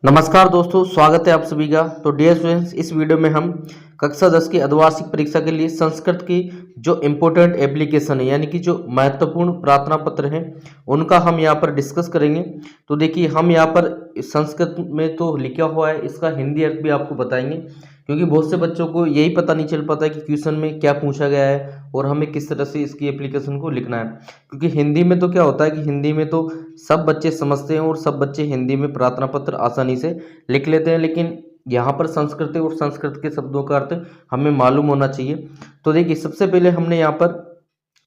नमस्कार दोस्तों, स्वागत है आप सभी का। तो डियर स्टूडेंट्स, इस वीडियो में हम कक्षा 10 की अर्धवार्षिक परीक्षा के लिए संस्कृत की जो इम्पोर्टेंट एप्लीकेशन है यानी कि जो महत्वपूर्ण प्रार्थना पत्र हैं उनका हम यहाँ पर डिस्कस करेंगे। तो देखिए, हम यहाँ पर संस्कृत में तो लिखा हुआ है, इसका हिंदी अर्थ भी आपको बताएंगे, क्योंकि बहुत से बच्चों को यही पता नहीं चल पाता है कि क्वेश्चन में क्या पूछा गया है और हमें किस तरह से इसकी एप्लीकेशन को लिखना है। क्योंकि हिंदी में तो क्या होता है कि हिंदी में तो सब बच्चे समझते हैं और सब बच्चे हिंदी में प्रार्थना पत्र आसानी से लिख लेते हैं, लेकिन यहाँ पर संस्कृत और संस्कृत के शब्दों का अर्थ हमें मालूम होना चाहिए। तो देखिए, सबसे पहले हमने यहाँ पर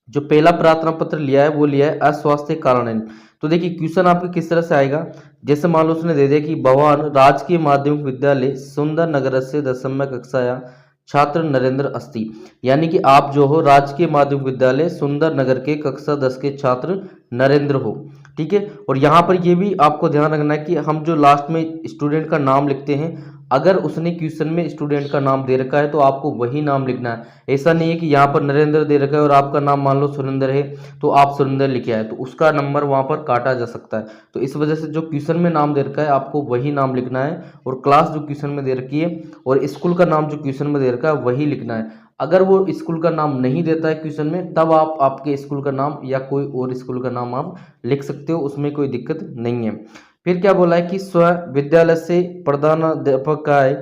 जो पहला प्रार्थना पत्र लिया है वो लिया है अस्वास्थ्य कारण। तो देखिए, क्वेश्चन आपके किस तरह से आएगा। जैसे मान लो उसने दे दिया कि भगवान राजकीय माध्यमिक विद्यालय सुंदर नगर से 10वीं कक्षा छात्र नरेंद्र अस्ति, यानी कि आप जो हो राजकीय माध्यमिक विद्यालय सुंदर नगर के कक्षा 10 के छात्र नरेंद्र हो। ठीक है, और यहाँ पर ये भी आपको ध्यान रखना है कि हम जो लास्ट में स्टूडेंट का नाम लिखते हैं, अगर उसने क्वेश्चन में स्टूडेंट का नाम दे रखा है तो आपको वही नाम लिखना है। ऐसा नहीं है कि यहाँ पर नरेंद्र दे रखा है और आपका नाम मान लो सुरेंद्र है तो आप सुरेंद्र लिखे आए, तो उसका नंबर वहाँ पर काटा जा सकता है। तो इस वजह से जो क्वेश्चन में नाम दे रखा है आपको वही नाम लिखना है, और क्लास जो क्वेश्चन में दे रखी है और स्कूल का नाम जो क्वेश्चन में दे रखा है वही लिखना है। अगर वो स्कूल का नाम नहीं देता है क्वेश्चन में, तब आप आपके स्कूल का नाम या कोई और स्कूल का नाम आप लिख सकते हो, उसमें कोई दिक्कत नहीं है। फिर क्या बोला है कि स्व विद्यालय से प्रधानाध्यापक का है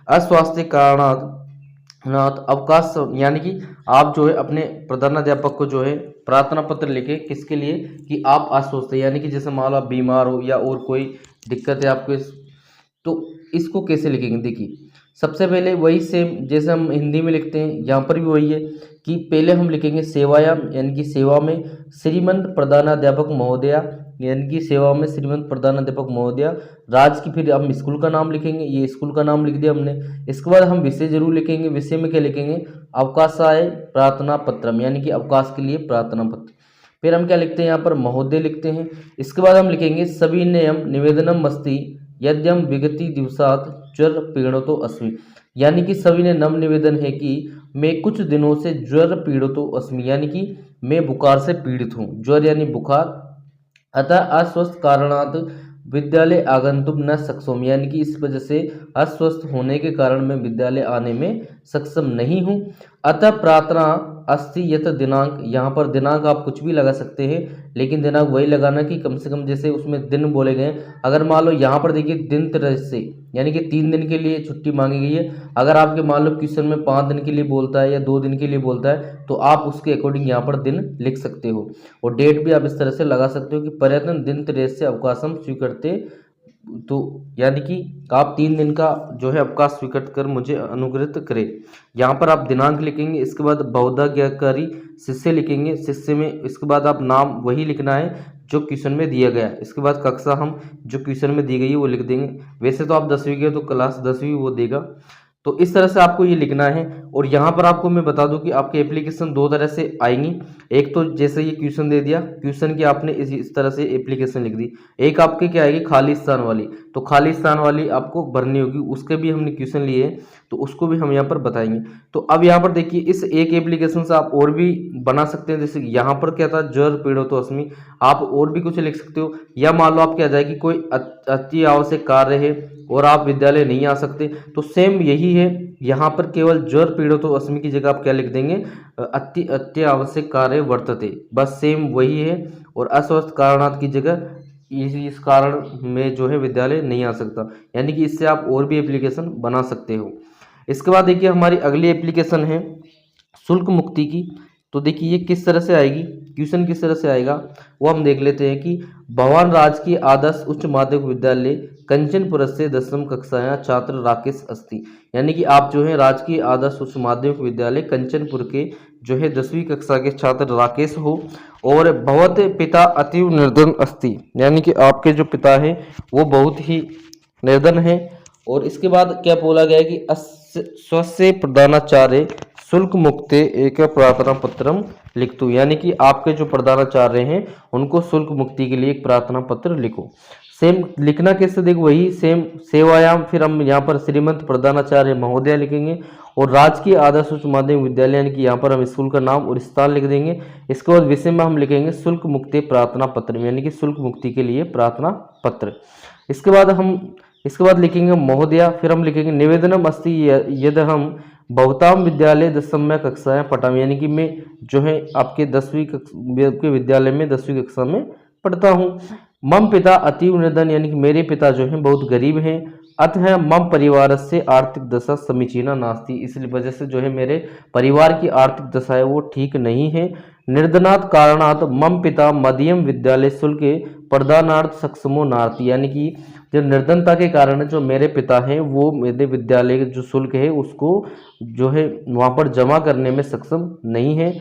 अस्वास्थ्य कारणात अवकाश, यानी कि आप जो है अपने प्रधानाध्यापक को जो है प्रार्थना पत्र लिखे, किसके लिए कि आप अस्वस्थ है, यानी कि जैसे मान लो आप बीमार हो या और कोई दिक्कत है आपको। तो इसको कैसे लिखेंगे, देखिए सबसे पहले वही सेम जैसे हम हिंदी में लिखते हैं, यहाँ पर भी वही है कि पहले हम लिखेंगे सेवायाम, यानी कि सेवा में श्रीमंत प्रधानाध्यापक महोदया, यानी कि सेवा में श्रीमंत प्रधानाध्यापक महोदया राज की। फिर हम स्कूल का नाम लिखेंगे, ये स्कूल का नाम लिख दिया हमने। इसके बाद हम विषय जरूर लिखेंगे, विषय में क्या लिखेंगे अवकाशाय प्रार्थना पत्रम, यानी कि अवकाश के लिए प्रार्थना पत्र। फिर हम क्या लिखते हैं यहाँ पर महोदय लिखते हैं। इसके बाद हम लिखेंगे सभी नियम निवेदनम अस्ति यद्यम विगति दिवसात ज्वर पीड़ितो अस्मि, यानी कि सभी ने नम निवेदन है कि मैं कुछ दिनों से ज्वर पीड़ितो अस्मि, यानी कि मैं बुखार से पीड़ित हूँ, ज्वर यानी बुखार। अतः अस्वस्थ कारणात विद्यालय आगंतुम न सक्षम, यानी कि इस वजह से अस्वस्थ होने के कारण मैं विद्यालय आने में सक्षम नहीं हूँ। अतः प्रार्थना अस्ति यत दिनांक, यहाँ पर दिनांक आप कुछ भी लगा सकते हैं, लेकिन दिनांक वही लगाना कि कम से कम जैसे उसमें दिन बोले गए। अगर मान लो यहाँ पर देखिए दिन तरह से, यानी कि 3 दिन के लिए छुट्टी मांगी गई है। अगर आपके मान लो क्वेश्चन में 5 दिन के लिए बोलता है या 2 दिन के लिए बोलता है, तो आप उसके अकॉर्डिंग यहाँ पर दिन लिख सकते हो, और डेट भी आप इस तरह से लगा सकते हो कि पर्यटन दिन त्रयस्य अवकाशम स्वीकृत्य, तो यानी कि आप 3 दिन का जो है अवकाश स्वीकृत कर मुझे अनुग्रहित करें। यहाँ पर आप दिनांक लिखेंगे, इसके बाद बहुधाज्ञाकारी शिष्य लिखेंगे, शिष्य में इसके बाद आप नाम वही लिखना है जो क्वेश्चन में दिया गया है। इसके बाद कक्षा हम जो क्वेश्चन में दी गई है वो लिख देंगे। वैसे तो आप 10वीं के तो क्लास 10वीं वो देगा, तो इस तरह से आपको ये लिखना है। और यहाँ पर आपको मैं बता दूं कि आपकी एप्लीकेशन 2 तरह से आएंगी। एक तो जैसे ये क्वेश्चन दे दिया, क्वेश्चन की आपने इस तरह से एप्लीकेशन लिख दी। एक आपके क्या आएगी खाली स्थान वाली, तो खाली स्थान वाली आपको भरनी होगी, उसके भी हमने क्वेश्चन लिए हैं तो उसको भी हम यहाँ पर बताएंगे। तो अब यहाँ पर देखिए, इस एक एप्लीकेशन से आप और भी बना सकते हैं। जैसे यहाँ पर क्या था ज्वर पीड़ितो अस्मि, आप और भी कुछ लिख सकते हो। या मान लो आप क्या जाए कि कोई अति आवश्यक कार्य है और आप विद्यालय नहीं आ सकते, तो सेम यही है, यहाँ पर केवल ज्वर पीड़ितो अस्मि की जगह आप क्या लिख देंगे अति आवश्यक कार्य वर्तते, बस सेम वही है। और अस्वस्थ कारणात की जगह इस कारण में जो है विद्यालय नहीं आ सकता, यानी कि इससे आप और भी एप्लीकेशन बना सकते हो। इसके बाद देखिए हमारी अगली एप्लीकेशन है शुल्क मुक्ति की। तो देखिए ये किस तरह से आएगी, क्वेश्चन किस तरह से आएगा वो हम देख लेते हैं कि भगवान राजकीय आदर्श उच्च माध्यमिक विद्यालय कंचनपुर से 10वीं कक्षा छात्र राकेश अस्ति, यानी कि आप जो है राजकीय आदर्श उच्च माध्यमिक विद्यालय कंचनपुर के जो है 10वीं कक्षा के छात्र राकेश हो। और भवत पिता अतीव निर्धन अस्ति, यानी कि आपके जो पिता हैं वो बहुत ही निर्धन है। और इसके बाद क्या बोला गया है कि स्वस्य प्रधानाचार्य शुल्क मुक्ते एक प्रार्थना पत्रम लिखतु, यानी कि आपके जो प्रधानाचार्य हैं उनको शुल्क मुक्ति के लिए एक प्रार्थना पत्र लिखो। सेम लिखना कैसे, देखो वही सेम सेवायाम, फिर हम यहाँ पर श्रीमंत प्रधानाचार्य महोदय लिखेंगे। और राजकीय आदर्श उच्च माध्यमिक विद्यालय, यानी कि यहाँ पर हम स्कूल का नाम और स्थान लिख देंगे। इसके बाद विषय में हम लिखेंगे शुल्क मुक्ति प्रार्थना पत्र, यानी कि शुल्क मुक्ति के लिए प्रार्थना पत्र। इसके बाद हम इसके बाद लिखेंगे महोदया, फिर हम लिखेंगे निवेदनम अस्ति यद हम भवताम विद्यालय दसम कक्षाएं पठामी, यानी कि मैं जो है आपके 10वीं आपके विद्यालय में 10वीं कक्षा में पढ़ता हूँ। मम पिता अतीव निर्धन, यानी कि मेरे पिता जो हैं बहुत गरीब हैं। अतः मम परिवार से आर्थिक दशा समीचीना नास्ति, इस वजह से जो है मेरे परिवार की आर्थिक दशा है वो ठीक नहीं है। निर्धनात् कारणात् मम पिता मध्यम विद्यालय शुल्क प्रदानार्थ सक्षमो नास्ति, यानी कि जो निर्धनता के कारण जो मेरे पिता हैं वो मेरे विद्यालय के जो शुल्क है उसको जो है वहाँ पर जमा करने में सक्षम नहीं है।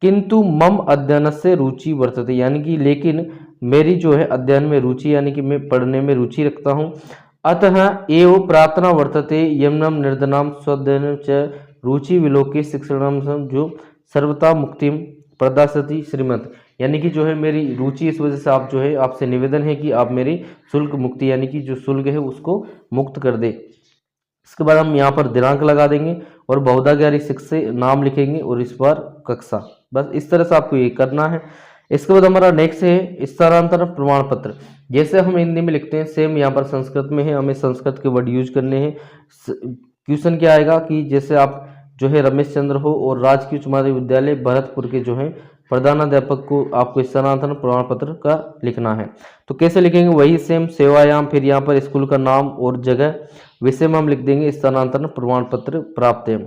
किंतु मम अध्ययन से रुचि वर्तते, यानी कि लेकिन मेरी जो है अध्ययन में रुचि, यानी कि मैं पढ़ने में रुचि रखता हूँ। अतः एव प्रार्थना वर्तते यमनम निर्धनाम स्वाध्ययन च रुचि विलोके शिक्षणम जो सर्वता मुक्तिम प्रदासति श्रीमत, यानी कि जो है मेरी रुचि, इस वजह से आप जो है आपसे निवेदन है कि आप मेरी शुल्क मुक्ति, यानी कि जो शुल्क है उसको मुक्त कर दे। इसके बाद हम यहाँ पर दिनांक लगा देंगे और बहुधागारी 6 से नाम लिखेंगे और इस बार कक्षा। बस इस तरह से आपको ये करना है। इसके बाद हमारा नेक्स्ट है स्थानांतरण प्रमाण पत्र। जैसे हम हिंदी में लिखते हैं सेम यहाँ पर संस्कृत में है, हमें संस्कृत के वर्ड यूज करने हैं। क्वेश्चन क्या आएगा कि जैसे आप जो है रमेश चंद्र हो और राजकीय उच्च माध्यमिक विद्यालय भरतपुर के जो है प्रधानाध्यापक को आपको स्थानांतरण प्रमाण पत्र का लिखना है। तो कैसे लिखेंगे, वही सेम सेवायाम, फिर यहाँ पर स्कूल का नाम और जगह, विषय में हम लिख देंगे स्थानांतरण प्रमाण पत्र प्राप्त है।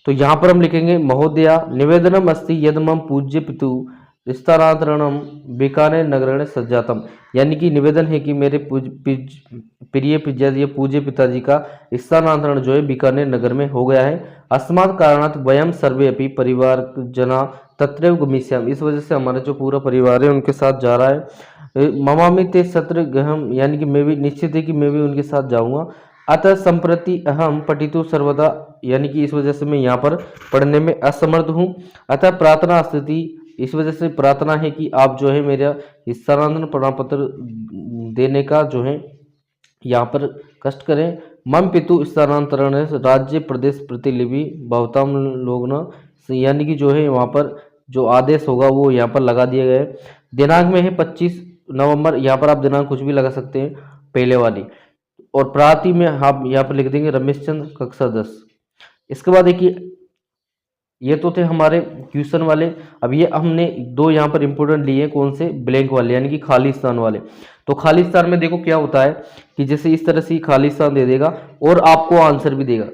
तो यहाँ पर हम लिखेंगे महोदया निवेदनम अस्ति यद मम पूज्य पितु स्थानांतरणम बीकानेर नगरण सज्जातम, यानी कि निवेदन है कि मेरे प्रिय पिताजी पूज्य पिताजी का स्थानांतरण जो है बीकानेर नगर में हो गया है। अस्मात् कारणात् वयम सर्वे अपि परिवार जना तत्रैव गमिष्याम, इस वजह से हमारा जो पूरा परिवार है उनके साथ जा रहा है। ममामि ते सत्र गहम, यानी कि मैं भी निश्चित है कि मैं भी उनके साथ जाऊंगा। अतः संप्रति अहम पठितु सर्वदा, यानी कि इस वजह से मैं यहाँ पर पढ़ने में असमर्थ हूँ। अतः प्रार्थना स्थिति, इस वजह से प्रार्थना है कि आप जो है मेरा स्थानांतरण प्रमाण पत्र देने का जो है यहाँ पर कष्ट करें। मम पितु स्थानांतरण राज्य प्रदेश प्रतिलिपि भवताम लोगना, यानी कि जो है वहाँ पर जो आदेश होगा वो यहाँ पर लगा दिया गया है। दिनांक में है 25 नवंबर, यहाँ पर आप दिनांक कुछ भी लगा सकते हैं पहले वाली। और प्राति में आप यहाँ पर लिख देंगे रमेश चंद्र कक्षा 10। इसके बाद देखिए ये तो थे हमारे क्वेश्चन वाले। अब ये हमने दो यहाँ पर इंपोर्टेंट लिए, कौन से, ब्लैंक वाले, यानी कि खाली स्थान वाले। तो खाली स्थान में देखो क्या होता है कि जैसे इस तरह से खाली स्थान दे देगा और आपको आंसर भी देगा।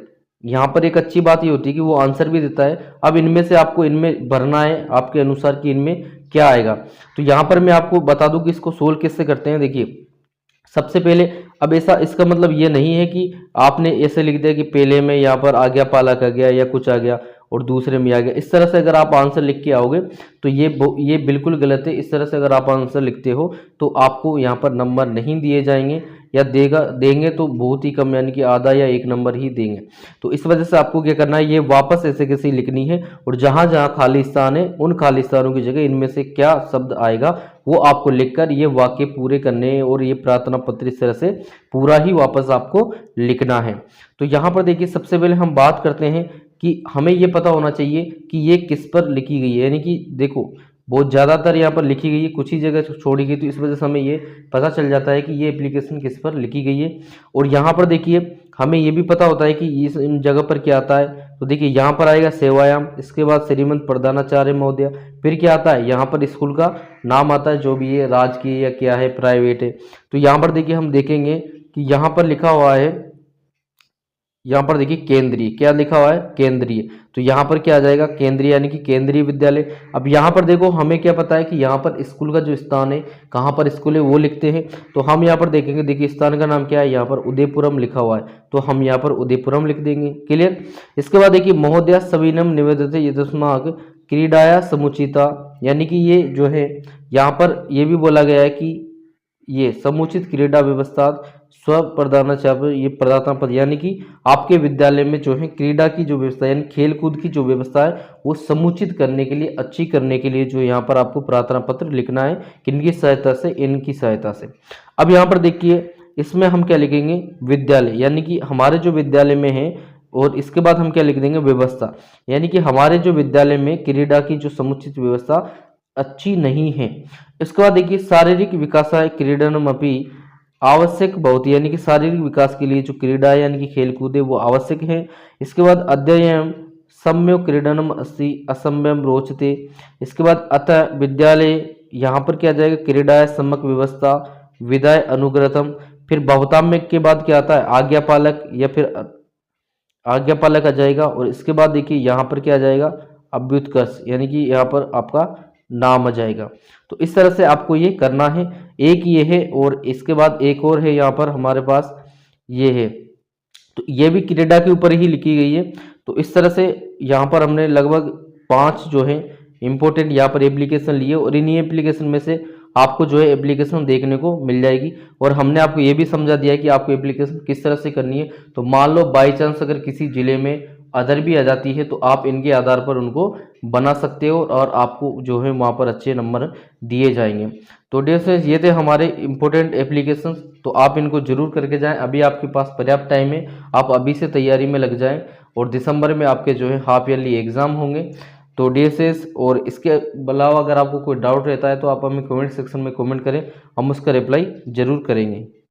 यहाँ पर एक अच्छी बात ये होती है कि वो आंसर भी देता है। अब इनमें से आपको इनमें भरना है आपके अनुसार कि इनमें क्या आएगा। तो यहाँ पर मैं आपको बता दूं कि इसको सोल्व कैसे करते हैं। देखिए सबसे पहले, अब ऐसा इसका मतलब ये नहीं है कि आपने ऐसे लिख दिया कि पहले में यहाँ पर आ गया पालक आ गया या कुछ आ गया और दूसरे में आ गया। इस तरह से अगर आप आंसर लिख के आओगे तो ये बिल्कुल गलत है। इस तरह से अगर आप आंसर लिखते हो तो आपको यहाँ पर नंबर नहीं दिए जाएंगे, या देंगे तो बहुत ही कम, यानी कि आधा या 1 नंबर ही देंगे। तो इस वजह से आपको क्या करना है, ये वापस ऐसे कैसे लिखनी है और जहां जहां खाली स्थान है उन खाली स्थानों की जगह इनमें से क्या शब्द आएगा वो आपको लिखकर ये वाक्य पूरे करने हैं और ये प्रार्थना पत्र इस तरह से पूरा ही वापस आपको लिखना है। तो यहाँ पर देखिए सबसे पहले हम बात करते हैं कि हमें ये पता होना चाहिए कि ये किस पर लिखी गई है। यानी कि देखो बहुत ज़्यादातर यहाँ पर लिखी गई है, कुछ ही जगह छोड़ी गई, तो इस वजह से हमें ये पता चल जाता है कि ये एप्लीकेशन किस पर लिखी गई है। और यहाँ पर देखिए हमें ये भी पता होता है कि इस इन जगह पर क्या आता है। तो देखिए यहाँ पर आएगा सेवायाम, इसके बाद श्रीमंत प्रधानाचार्य महोदय, फिर क्या आता है यहाँ पर स्कूल का नाम आता है, जो भी है राजकीय या क्या है प्राइवेट है। तो यहाँ पर देखिए हम देखेंगे कि यहाँ पर लिखा हुआ है, यहाँ पर देखिए केंद्रीय, क्या लिखा हुआ है, केंद्रीय। तो यहाँ पर क्या आ जाएगा, केंद्रीय, यानी कि केंद्रीय विद्यालय। अब यहाँ पर देखो हमें क्या पता है कि यहाँ पर स्कूल का जो स्थान है, कहाँ पर स्कूल है वो लिखते हैं। तो हम यहाँ पर देखेंगे, देखिए स्थान का नाम क्या है, यहाँ पर उदयपुरम लिखा हुआ है, तो हम यहाँ पर उदयपुरम लिख देंगे। क्लियर। इसके बाद देखिए महोदया सविनम निवेदते यदस्माक क्रीडाया समुचिता, यानी कि ये जो है यहाँ पर ये भी बोला गया है कि ये समुचित क्रीडा व्यवस्था स्व प्रधानाचार्य, ये प्रदाता पद, यानी कि आपके विद्यालय में जो है क्रीडा की जो व्यवस्था यानी खेल कूद की जो व्यवस्था है वो समुचित करने के लिए, अच्छी करने के लिए जो यहाँ पर आपको प्रार्थना पत्र लिखना है, किनकी सहायता से, इनकी सहायता से। अब यहाँ पर देखिए इसमें हम क्या लिखेंगे, विद्यालय, यानी कि हमारे जो विद्यालय में है, और इसके बाद हम क्या लिख देंगे, व्यवस्था, यानी कि हमारे जो विद्यालय में क्रीडा की जो समुचित व्यवस्था अच्छी नहीं है। इसके बाद देखिए शारीरिक विकासाय क्रीडनमपि आवश्यक बहुत, यानी कि शारीरिक विकास के लिए जो क्रीडा है यानी कि खेल कूद है वो आवश्यक है। इसके बाद अध्ययन सम्यो क्रीडनम अस्ति असम्यम रोचते। इसके बाद अतः विद्यालय, यहाँ पर क्या आ जाएगा, क्रीडा सम्यक व्यवस्था विदाय अनुग्रहम। फिर बहुताम्य के बाद क्या आता है, आज्ञापालक या फिर आज्ञापालक आ जाएगा। और इसके बाद देखिए यहाँ पर क्या आ जाएगा, अभ्युत्कर्ष, यानी कि यहाँ पर आपका नाम आ जाएगा। तो इस तरह से आपको ये करना है। एक ये है और इसके बाद एक और है यहाँ पर हमारे पास, ये है, तो ये भी क्रीडा के ऊपर ही लिखी गई है। तो इस तरह से यहाँ पर हमने लगभग 5 जो है इंपॉर्टेंट यहाँ पर एप्लीकेशन लिए, और इन्हीं एप्लीकेशन में से आपको जो है एप्लीकेशन देखने को मिल जाएगी। और हमने आपको ये भी समझा दिया है कि आपको एप्लीकेशन किस तरह से करनी है। तो मान लो बाई चांस अगर किसी जिले में अदर भी आ जाती है तो आप इनके आधार पर उनको बना सकते हो और आपको जो है वहाँ पर अच्छे नंबर दिए जाएंगे। तो डियर फ्रेंड्स, ये थे हमारे इंपॉर्टेंट एप्लीकेशंस, तो आप इनको जरूर करके जाएं। अभी आपके पास पर्याप्त टाइम है, आप अभी से तैयारी में लग जाएं। और दिसंबर में आपके जो है हाफ ईयरली एग्जाम होंगे। तो डीएसएस, और इसके अलावा अगर आपको कोई डाउट रहता है तो आप हमें कमेंट सेक्शन में कमेंट करें, हम उसका रिप्लाई जरूर करेंगे।